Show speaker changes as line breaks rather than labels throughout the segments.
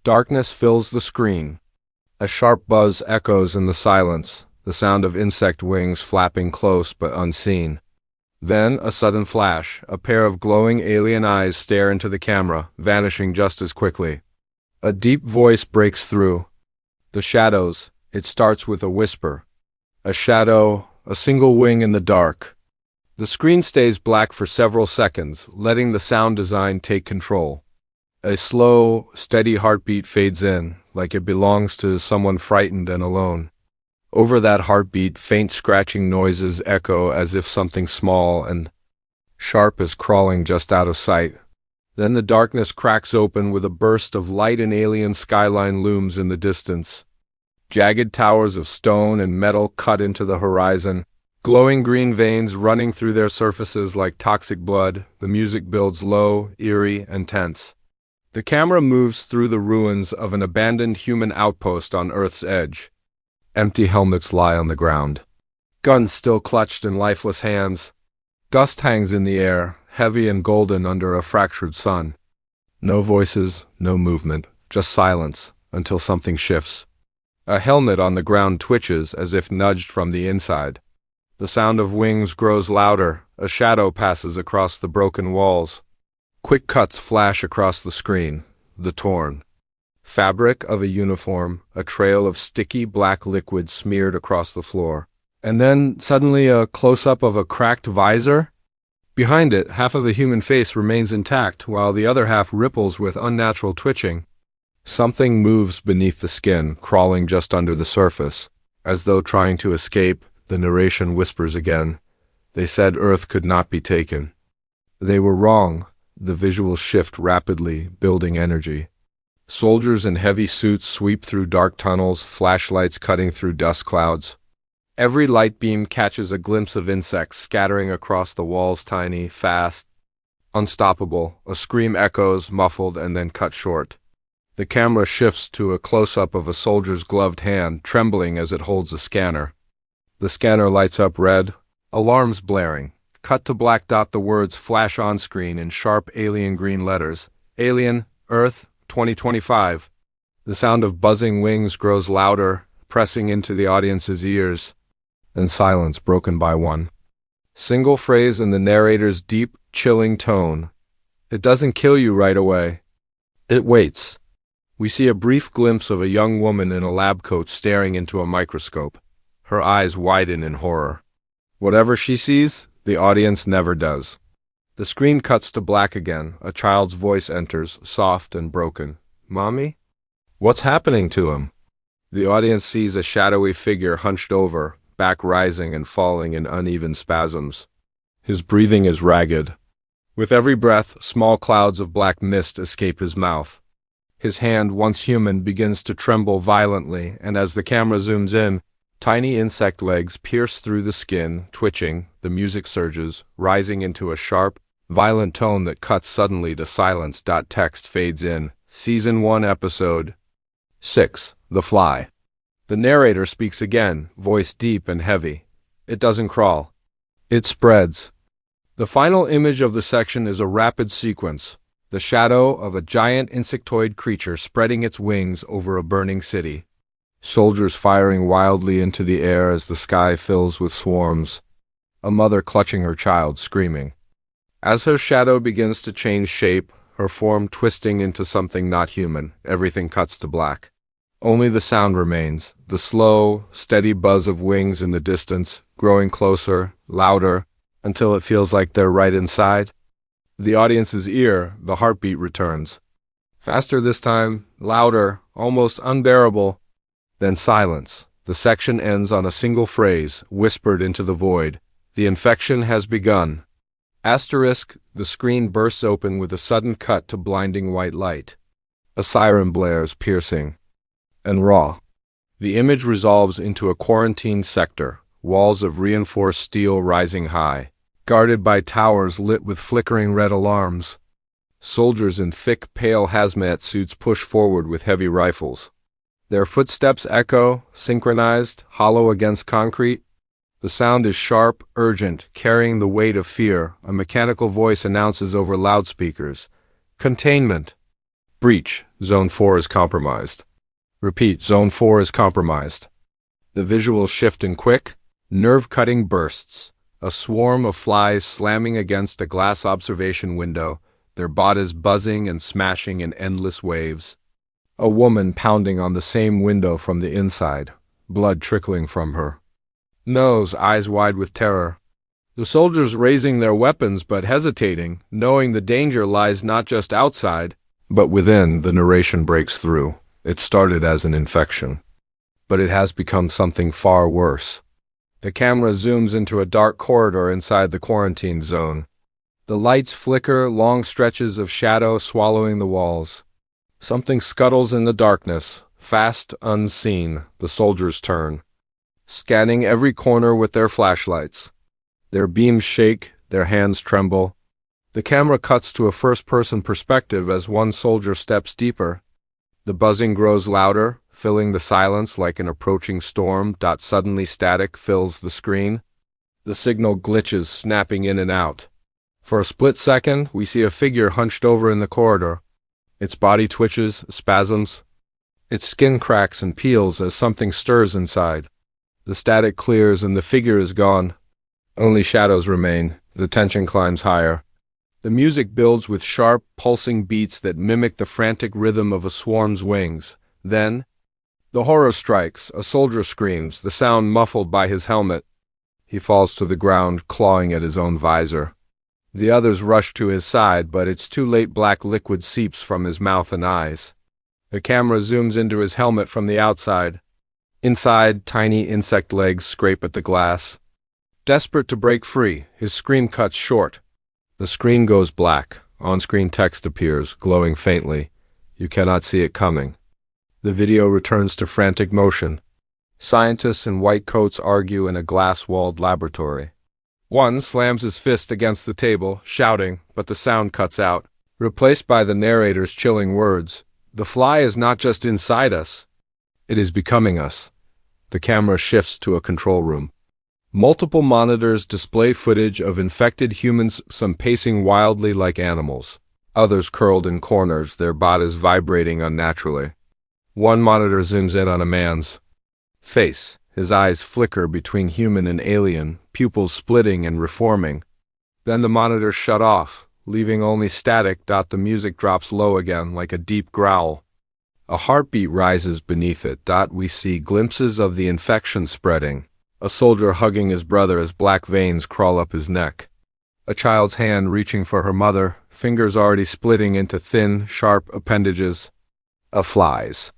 Darkness fills the screen. A sharp buzz echoes in the silence, the sound of insect wings flapping close but unseen. Then, a sudden flash, a pair of glowing alien eyes stare into the camera, vanishing just as quickly. A deep voice breaks through. The shadows. It starts with a whisper. A shadow, a single wing in the dark. The screen stays black for several seconds, letting the sound design take control. A slow, steady heartbeat fades in, like it belongs to someone frightened and alone. Over that heartbeat, faint scratching noises echo as if something small and sharp is crawling just out of sight. Then the darkness cracks open with a burst of light, and alien skyline looms in the distance. Jagged towers of stone and metal cut into the horizon, glowing green veins running through their surfaces like toxic blood. The music builds low, eerie, and tense. The camera moves through the ruins of an abandoned human outpost on Earth's edge. Empty helmets lie on the ground. Guns still clutched in lifeless hands. Dust hangs in the air, heavy and golden under a fractured sun. No voices, no movement, just silence, until something shifts. A helmet on the ground twitches as if nudged from the inside. The sound of wings grows louder. A shadow passes across the broken walls. Quick cuts flash across the screen. The torn fabric of a uniform, a trail of sticky black liquid smeared across the floor. And then, suddenly, a close-up of a cracked visor. Behind it, half of a human face remains intact, while the other half ripples with unnatural twitching. Something moves beneath the skin, crawling just under the surface. As though trying to escape, the narration whispers again. They said Earth could not be taken. They were wrong. The visuals shift rapidly, building energy. Soldiers in heavy suits sweep through dark tunnels, flashlights cutting through dust clouds. Every light beam catches a glimpse of insects scattering across the walls, tiny, fast, unstoppable. A scream echoes, muffled, and then cut short. The camera shifts to a close-up of a soldier's gloved hand, trembling as it holds a scanner. The scanner lights up red, alarms blaring. Cut to black. The words flash on screen in sharp alien green letters. Alien, Earth, 2025. The sound of buzzing wings grows louder, pressing into the audience's ears. Then silence broken by one single phrase in the narrator's deep, chilling tone. It doesn't kill you right away. It waits. We see a brief glimpse of a young woman in a lab coat staring into a microscope. Her eyes widen in horror. Whatever she sees, the audience never does. The screen cuts to black again. A child's voice enters, soft and broken. "Mommy? What's happening to him?" The audience sees a shadowy figure hunched over, back rising and falling in uneven spasms. His breathing is ragged. With every breath, small clouds of black mist escape his mouth. His hand, once human, begins to tremble violently, and as the camera zooms in, tiny insect legs pierce through the skin, twitching. The music surges, rising into a sharp, violent tone that cuts suddenly to silence. Text fades in. Season 1, Episode 6, The Fly. The narrator speaks again, voice deep and heavy. It doesn't crawl. It spreads. The final image of the section is a rapid sequence, the shadow of a giant insectoid creature spreading its wings over a burning city. Soldiers firing wildly into the air as the sky fills with swarms. A mother clutching her child, screaming. As her shadow begins to change shape, her form twisting into something not human, everything cuts to black. Only the sound remains, the slow, steady buzz of wings in the distance, growing closer, louder, until it feels like they're right inside. The audience's ear, the heartbeat returns. Faster this time, louder, almost unbearable. Then silence. The section ends on a single phrase, whispered into the void. The infection has begun. Asterisk, the screen bursts open with a sudden cut to blinding white light. A siren blares, piercing and raw. The image resolves into a quarantined sector, walls of reinforced steel rising high, guarded by towers lit with flickering red alarms. Soldiers in thick, pale hazmat suits push forward with heavy rifles. Their footsteps echo, synchronized, hollow against concrete. The sound is sharp, urgent, carrying the weight of fear. A mechanical voice announces over loudspeakers. Containment. Breach. Zone 4 is compromised. Repeat, Zone 4 is compromised. The visuals shift in quick, nerve-cutting bursts. A swarm of flies slamming against a glass observation window, their bodies buzzing and smashing in endless waves. A woman pounding on the same window from the inside, blood trickling from her nose, eyes wide with terror. The soldiers raising their weapons but hesitating, knowing the danger lies not just outside, but within. The narration breaks through. It started as an infection, but it has become something far worse. The camera zooms into a dark corridor inside the quarantine zone. The lights flicker, long stretches of shadow swallowing the walls. Something scuttles in the darkness, fast, unseen. The soldiers turn, scanning every corner with their flashlights. Their beams shake, their hands tremble. The camera cuts to a first-person perspective as one soldier steps deeper. The buzzing grows louder, filling the silence like an approaching storm. Suddenly static fills the screen. The signal glitches, snapping in and out. For a split second, we see a figure hunched over in the corridor. Its body twitches, spasms. Its skin cracks and peels as something stirs inside. The static clears and the figure is gone. Only shadows remain. The tension climbs higher. The music builds with sharp, pulsing beats that mimic the frantic rhythm of a swarm's wings. Then, the horror strikes. A soldier screams, the sound muffled by his helmet. He falls to the ground, clawing at his own visor. The others rush to his side, but it's too late. Black liquid seeps from his mouth and eyes. The camera zooms into his helmet from the outside. Inside, tiny insect legs scrape at the glass. Desperate to break free, his scream cuts short. The screen goes black. On-screen text appears, glowing faintly. You cannot see it coming. The video returns to frantic motion. Scientists in white coats argue in a glass-walled laboratory. One slams his fist against the table, shouting, but the sound cuts out, replaced by the narrator's chilling words. The fly is not just inside us. It is becoming us. The camera shifts to a control room. Multiple monitors display footage of infected humans, some pacing wildly like animals, others curled in corners, their bodies vibrating unnaturally. One monitor zooms in on a man's face. His eyes flicker between human and alien, pupils splitting and reforming. Then the monitors shut off, leaving only static. The music drops low again, like a deep growl. A heartbeat rises beneath it. We see glimpses of the infection spreading. A soldier hugging his brother as black veins crawl up his neck. A child's hand reaching for her mother, fingers already splitting into thin, sharp appendages. A fly's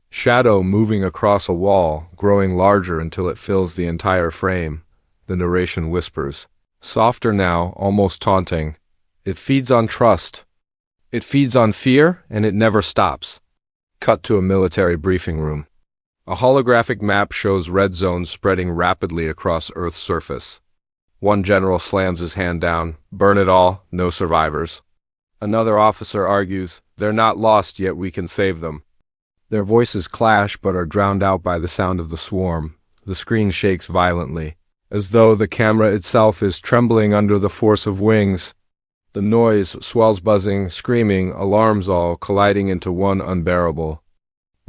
shadow moving across a wall, growing larger until it fills the entire frame. The narration whispers, softer now, almost taunting. It feeds on trust. It feeds on fear, and it never stops. Cut to a military briefing room. A holographic map shows red zones spreading rapidly across Earth's surface. One general slams his hand down. Burn it all, no survivors. Another officer argues, they're not lost yet, we can save them. Their voices clash but are drowned out by the sound of the swarm. The screen shakes violently, as though the camera itself is trembling under the force of wings. The noise swells, buzzing, screaming, alarms all colliding into one unbearable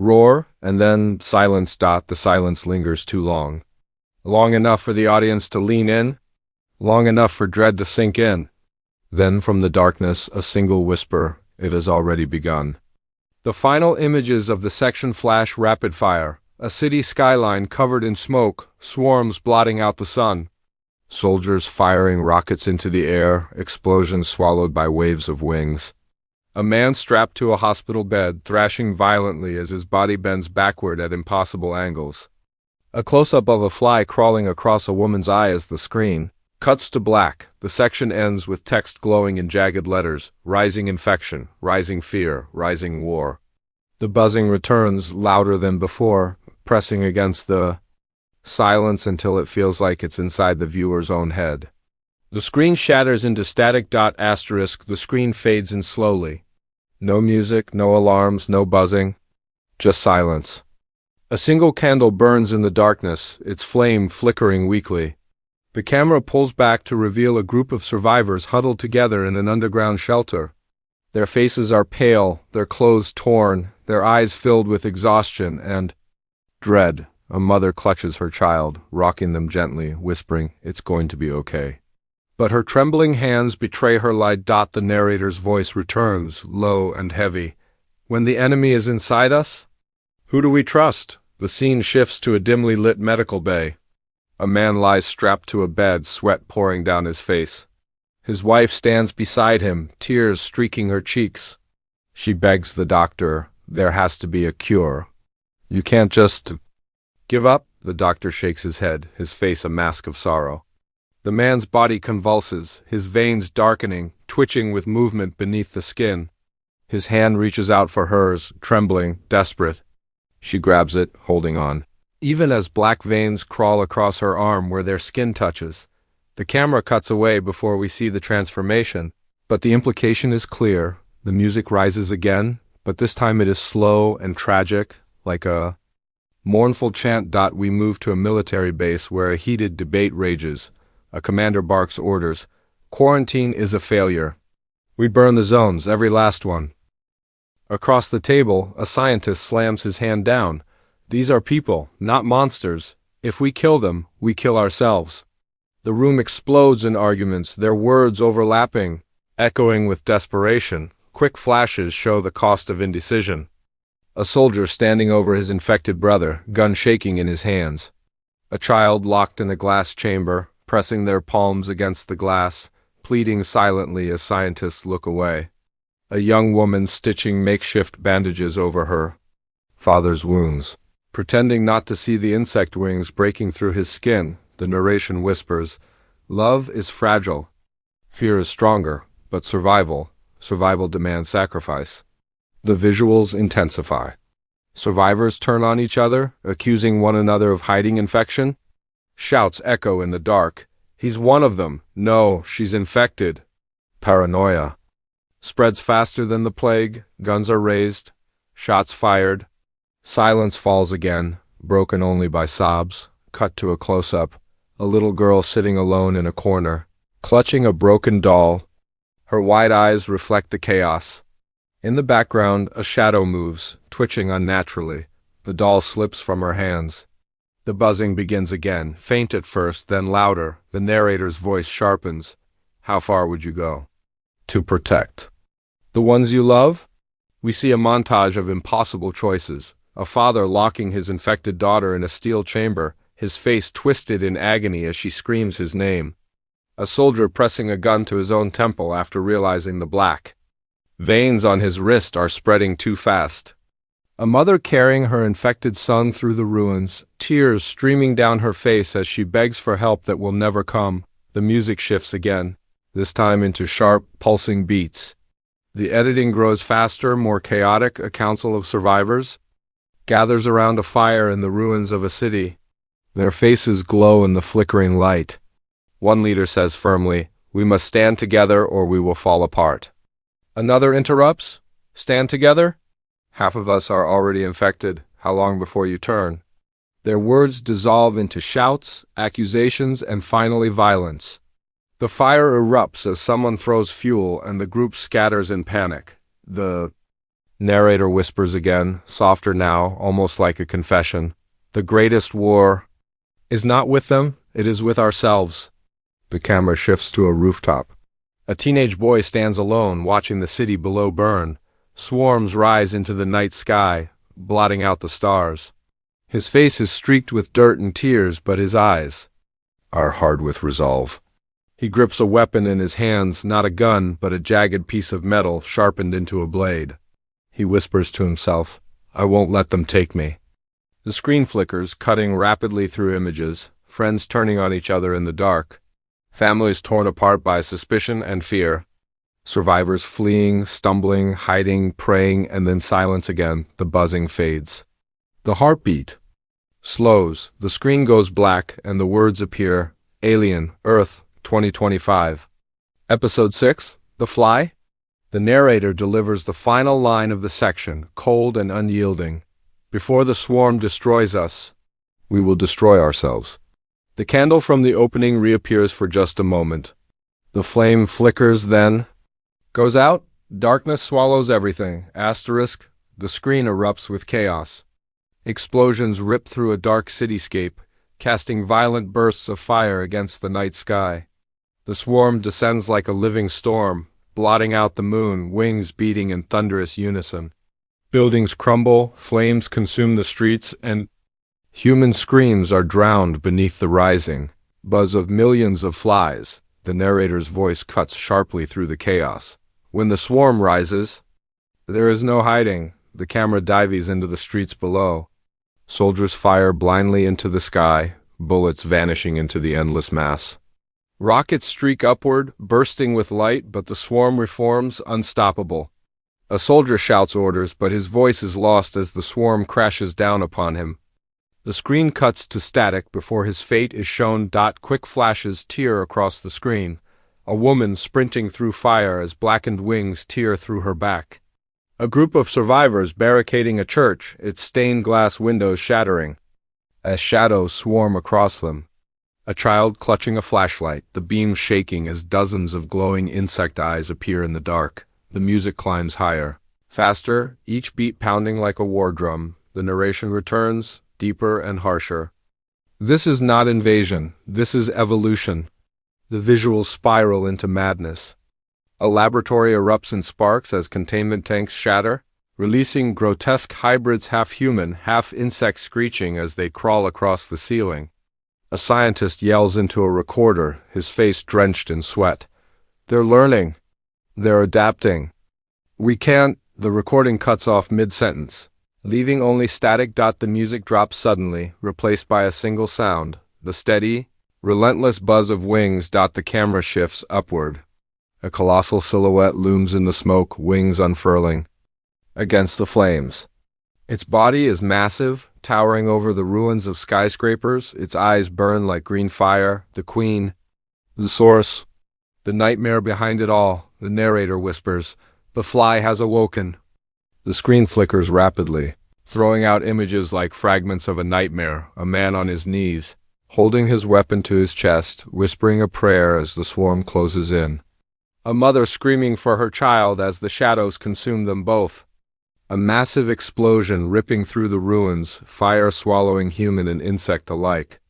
roar, and then silence. The silence lingers too long. Long enough for the audience to lean in, long enough for dread to sink in. Then from the darkness, a single whisper, it has already begun. The final images of the section flash rapid fire. A city skyline covered in smoke, swarms blotting out the sun. Soldiers firing rockets into the air, explosions swallowed by waves of wings. A man strapped to a hospital bed, thrashing violently as his body bends backward at impossible angles. A close-up of a fly crawling across a woman's eye as the screen cuts to black. The section ends with text glowing in jagged letters. Rising infection, rising fear, rising war. The buzzing returns, louder than before, pressing against the silence until it feels like it's inside the viewer's own head. The screen shatters into static. The screen fades in slowly. No music, no alarms, no buzzing. Just silence. A single candle burns in the darkness, its flame flickering weakly. The camera pulls back to reveal a group of survivors huddled together in an underground shelter. Their faces are pale, their clothes torn, their eyes filled with exhaustion and dread. A mother clutches her child, rocking them gently, whispering, "It's going to be okay." But her trembling hands betray her lie. The narrator's voice returns, low and heavy. When the enemy is inside us, who do we trust? The scene shifts to a dimly lit medical bay. A man lies strapped to a bed, sweat pouring down his face. His wife stands beside him, tears streaking her cheeks. She begs the doctor, "There has to be a cure. You can't just give up." The doctor shakes his head, his face a mask of sorrow. The man's body convulses, his veins darkening, twitching with movement beneath the skin. His hand reaches out for hers, trembling, desperate. She grabs it, holding on. Even as black veins crawl across her arm where their skin touches. The camera cuts away before we see the transformation, but the implication is clear. The music rises again, but this time it is slow and tragic, like a mournful chant. We move to a military base where a heated debate rages. A commander barks orders. Quarantine is a failure. We burn the zones, every last one. Across the table, a scientist slams his hand down. These are people, not monsters. If we kill them, we kill ourselves. The room explodes in arguments, their words overlapping, echoing with desperation. Quick flashes show the cost of indecision. A soldier standing over his infected brother, gun shaking in his hands. A child locked in a glass chamber, pressing their palms against the glass, pleading silently as scientists look away. A young woman stitching makeshift bandages over her father's wounds. Pretending not to see the insect wings breaking through his skin, the narration whispers, "Love is fragile. Fear is stronger, but survival demands sacrifice." The visuals intensify. Survivors turn on each other, accusing one another of hiding infection. Shouts echo in the dark. "He's one of them. No, she's infected." Paranoia spreads faster than the plague. Guns are raised. Shots fired. Silence falls again, broken only by sobs. Cut to a close-up. A little girl sitting alone in a corner, clutching a broken doll. Her wide eyes reflect the chaos. In the background, a shadow moves, twitching unnaturally. The doll slips from her hands. The buzzing begins again, faint at first, then louder. The narrator's voice sharpens. "How far would you go to protect the ones you love?" We see a montage of impossible choices. A father locking his infected daughter in a steel chamber, his face twisted in agony as she screams his name. A soldier pressing a gun to his own temple after realizing the black veins on his wrist are spreading too fast. A mother carrying her infected son through the ruins, tears streaming down her face as she begs for help that will never come. The music shifts again, this time into sharp, pulsing beats. The editing grows faster, more chaotic. A council of survivors gathers around a fire in the ruins of a city. Their faces glow in the flickering light. One leader says firmly, "We must stand together or we will fall apart." Another interrupts, "Stand together? Half of us are already infected. How long before you turn?" Their words dissolve into shouts, accusations, and finally violence. The fire erupts as someone throws fuel and the group scatters in panic. The narrator whispers again, softer now, almost like a confession. "The greatest war is not with them, it is with ourselves." The camera shifts to a rooftop. A teenage boy stands alone, watching the city below burn. Swarms rise into the night sky, blotting out the stars. His face is streaked with dirt and tears, but his eyes are hard with resolve. He grips a weapon in his hands, not a gun, but a jagged piece of metal sharpened into a blade. He whispers to himself, "I won't let them take me." The screen flickers, cutting rapidly through images, friends turning on each other in the dark, families torn apart by suspicion and fear, survivors fleeing, stumbling, hiding, praying, and then silence again. The buzzing fades. The heartbeat slows, the screen goes black, and the words appear, "Alien, Earth, 2025. Episode 6, The Fly?" The narrator delivers the final line of the section, cold and unyielding. "Before the swarm destroys us, we will destroy ourselves." The candle from the opening reappears for just a moment. The flame flickers, then goes out. Darkness swallows everything. Asterisk. The screen erupts with chaos. Explosions rip through a dark cityscape, casting violent bursts of fire against the night sky. The swarm descends like a living storm, blotting out the moon, wings beating in thunderous unison. Buildings crumble, flames consume the streets, and human screams are drowned beneath the rising buzz of millions of flies. The narrator's voice cuts sharply through the chaos. When the swarm rises, there is no hiding. The camera dives into the streets below. Soldiers fire blindly into the sky, bullets vanishing into the endless mass. Rockets streak upward, bursting with light, but the swarm reforms unstoppable. A soldier shouts orders, but his voice is lost as the swarm crashes down upon him. The screen cuts to static before his fate is shown. Quick flashes tear across the screen. A woman sprinting through fire as blackened wings tear through her back. A group of survivors barricading a church, its stained glass windows shattering, as shadows swarm across them. A child clutching a flashlight, the beam shaking as dozens of glowing insect eyes appear in the dark. The music climbs higher, faster, each beat pounding like a war drum. The narration returns, deeper and harsher. This is not invasion, this is evolution. The visuals spiral into madness. A laboratory erupts in sparks as containment tanks shatter, releasing grotesque hybrids half human, half insect screeching as they crawl across the ceiling. A scientist yells into a recorder, his face drenched in sweat. They're learning. They're adapting. We can't. The recording cuts off mid-sentence, leaving only static. The music drops suddenly, replaced by a single sound, the steady, relentless buzz of wings. The camera shifts upward. A colossal silhouette looms in the smoke, wings unfurling against the flames. Its body is massive, towering over the ruins of skyscrapers. Its eyes burn like green fire. The queen, the source, the nightmare behind it all. The narrator whispers, "The fly has awoken." The screen flickers rapidly, throwing out images like fragments of a nightmare. A man on his knees, holding his weapon to his chest, whispering a prayer as the swarm closes in. A mother screaming for her child as the shadows consume them both. A massive explosion ripping through the ruins, fire swallowing human and insect alike.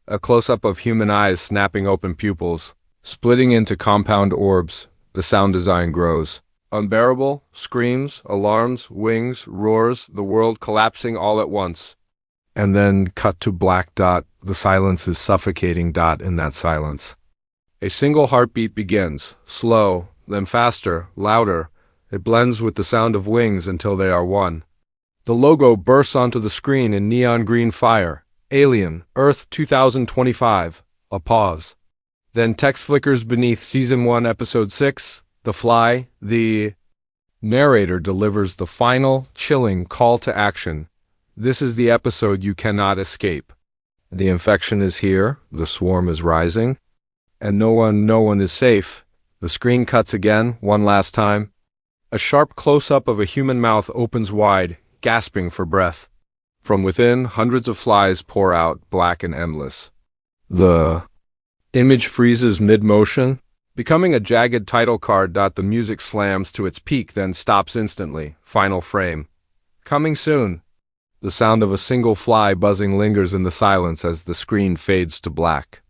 A close-up of human eyes snapping open pupils, splitting into compound orbs. The sound design grows. Unbearable, screams, alarms, wings, roars, the world collapsing all at once. And then cut to black. The silence is suffocating. In that silence, a single heartbeat begins, slow, then faster, louder. It blends with the sound of wings until they are one. The logo bursts onto the screen in neon green fire. Alien, Earth 2025. A pause. Then text flickers beneath Season 1, Episode 6, The Fly. The narrator delivers the final, chilling call to action. This is the episode you cannot escape. The infection is here, the swarm is rising, and no one is safe. The screen cuts again, one last time. A sharp close-up of a human mouth opens wide, gasping for breath. From within, hundreds of flies pour out, black and endless. The image freezes mid-motion, becoming a jagged title card. The music slams to its peak, then stops instantly. Final frame. Coming soon. The sound of a single fly buzzing lingers in the silence as the screen fades to black.